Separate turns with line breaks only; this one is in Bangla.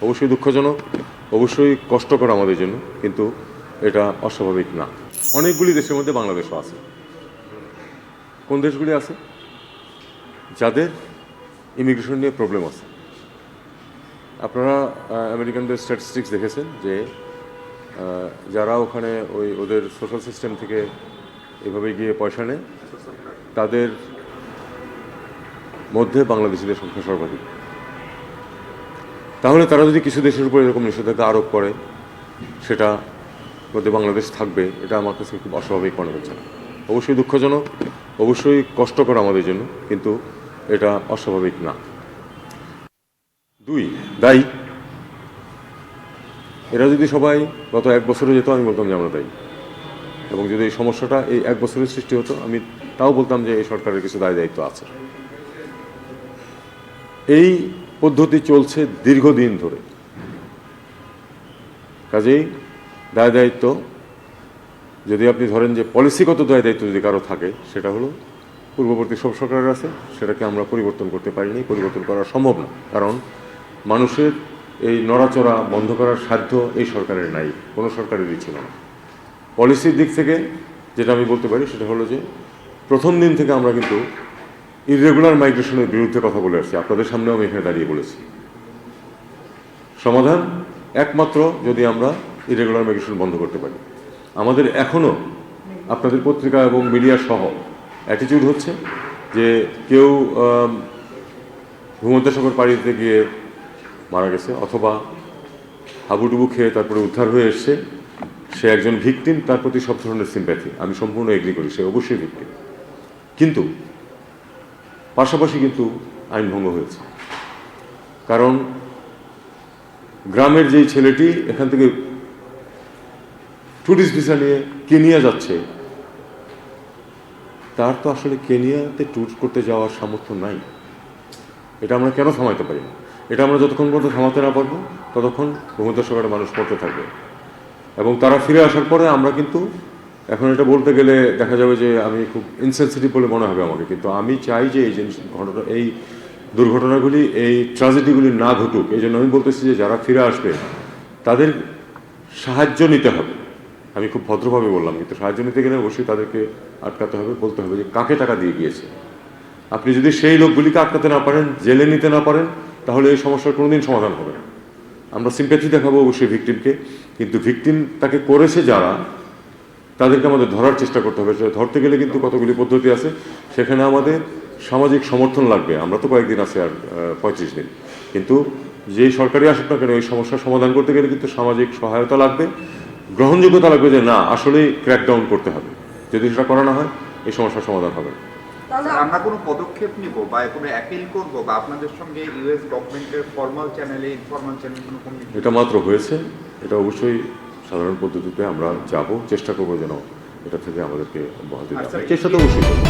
অবশ্যই দুঃখজনক, অবশ্যই কষ্টকর আমাদের জন্য, কিন্তু এটা অস্বাভাবিক না। অনেকগুলি দেশের মধ্যে বাংলাদেশও আছে। কোন দেশগুলি আছে? যাদের ইমিগ্রেশন নিয়ে প্রবলেম আছে। আপনারা আমেরিকানদের স্ট্যাটিস্টিক্স দেখেছেন যে যারা ওখানে ওদের সোশ্যাল সিস্টেম থেকে এভাবে গিয়ে পয়সা নেয়, তাদের মধ্যে বাংলাদেশিদের সংখ্যা সর্বাধিক। তাহলে তারা যদি কিছু দেশের উপর এরকম নিষেধাজ্ঞা আরোপ করে, সেটা মধ্যে বাংলাদেশ থাকবে, এটা আমার কাছে খুব অস্বাভাবিক মনে হচ্ছে না। অবশ্যই দুঃখজনক, অবশ্যই কষ্টকর আমাদের জন্য, কিন্তু এটা অস্বাভাবিক না। 2, দায়ী। এরা যদি সবাই গত 1 বছরে যেত, আমি বলতাম যে আমরা দায়ী। এবং যদি এই সমস্যাটা এই 1 বছরের সৃষ্টি হতো, আমি তাও বলতাম যে এই সরকারের কিছু দায় দায়িত্ব আছে। এই পদ্ধতি চলছে দীর্ঘদিন ধরে। কাজেই দায় দায়িত্ব, যদি আপনি ধরেন যে পলিসিগত দায় দায়িত্ব যদি কারো থাকে, সেটা হলো পূর্ববর্তী সব সরকারের আছে, সেটাকে আমরা পরিবর্তন করতে পারিনি, পরিবর্তন করা সম্ভব না। কারণ মানুষের এই নড়াচড়া বন্ধ করার সাধ্য এই সরকারের নাই, কোনো সরকারেরই ছিল না। পলিসির দিক থেকে যেটা আমি বলতে পারি সেটা হলো যে প্রথম দিন থেকে আমরা কিন্তু ইররেগুলার মাইগ্রেশনের বিরুদ্ধে কথা বলে আসছি। আপনাদের সামনেও আমি এখানে দাঁড়িয়ে বলেছি। সমাধান একমাত্র যদি আমরা ইররেগুলার মাইগ্রেশন বন্ধ করতে পারি। আমাদের এখনও আপনাদের পত্রিকা এবং মিডিয়া সহ অ্যাটিটিউড হচ্ছে যে কেউ ভূমধ্যসাগর পাড়ি দিতে গিয়ে মারা গেছে, অথবা হাবুডুবু খেয়ে তারপরে উদ্ধার হয়ে এসছে, সে একজন ভিকটিম, তার প্রতি সব ধরনের সিম্প্যাথি, আমি সম্পূর্ণ এগ্রি করি, সে অবশ্যই ভিকটিম। কিন্তু পাশাপাশি কিন্তু আইন ভঙ্গ হয়েছে। কারণ গ্রামের যেই ছেলেটি এখান থেকে ট্যুরিস্ট ভিসা নিয়ে কেনিয়া যাচ্ছে, তার তো আসলে কেনিয়াতে ট্যুর করতে যাওয়ার সামর্থ্য নাই। এটা আমরা কেন থামাইতে পারি না? এটা আমরা যতক্ষণ পর্যন্ত থামাতে না পারবো, ততক্ষণ ভূমধ্যসাগরে মানুষ পড়তে থাকবে। এবং তারা ফিরে আসার পরে আমরা কিন্তু, এখন এটা বলতে গেলে দেখা যাবে যে আমি খুব ইনসেনসিটিভ বলে মনে হবে আমাকে, কিন্তু আমি চাই যে এই জিনিস ঘটনা, এই দুর্ঘটনাগুলি, এই ট্র্যাজেডিগুলি না ঘটুক। এই জন্য আমি বলতেছি যে যারা ফিরে আসবে তাদের সাহায্য নিতে হবে। আমি খুব ভদ্রভাবে বললাম, কিন্তু সাহায্য নিতে গেলে অবশ্যই তাদেরকে আটকাতে হবে, বলতে হবে যে কাকে টাকা দিয়ে গিয়েছে। আপনি যদি সেই লোকগুলিকে আটকাতে না পারেন, জেলে নিতে না পারেন, তাহলে এই সমস্যার কোনোদিন সমাধান হবে না। আমরা সিম্প্যাথি দেখাবো অবশ্যই ভিকটিমকে, কিন্তু ভিকটিম তাকে করেছে যারা, তাদেরকে আমাদের ধরার চেষ্টা করতে হবে। ধরতে গেলে কিন্তু কতগুলি পদ্ধতি আছে, সেখানে আমাদের সামাজিক সমর্থন লাগবে। আমরা তো কয়েকদিন আছে, আর 35 দিন, কিন্তু যেই সরকারি আসুক না কেন, এই সমস্যার সমাধান করতে গেলে কিন্তু সামাজিক সহায়তা লাগবে, গ্রহণযোগ্যতা লাগবে যে না, আসলেই ক্র্যাকডাউন করতে হবে। যদি সেটা করা না হয়, এই সমস্যার সমাধান হবে না।
আমরা কোনো পদক্ষেপ নিব বা কোনো অ্যাপিল করব বা আপনাদের সঙ্গে ইউএস গভর্নমেন্টের ফর্মাল চ্যানেলে, ইনফর্মাল চ্যানেলে কোনো কমিউনিকেশন?
এটা মাত্র হয়েছে, এটা অবশ্যই সাধারণ পদ্ধতিতে আমরা যাব, চেষ্টা করবো যেন এটা থেকে আমাদেরকে অব্যাহতি দেওয়া হয়। চেষ্টা তো অবশ্যই করবো।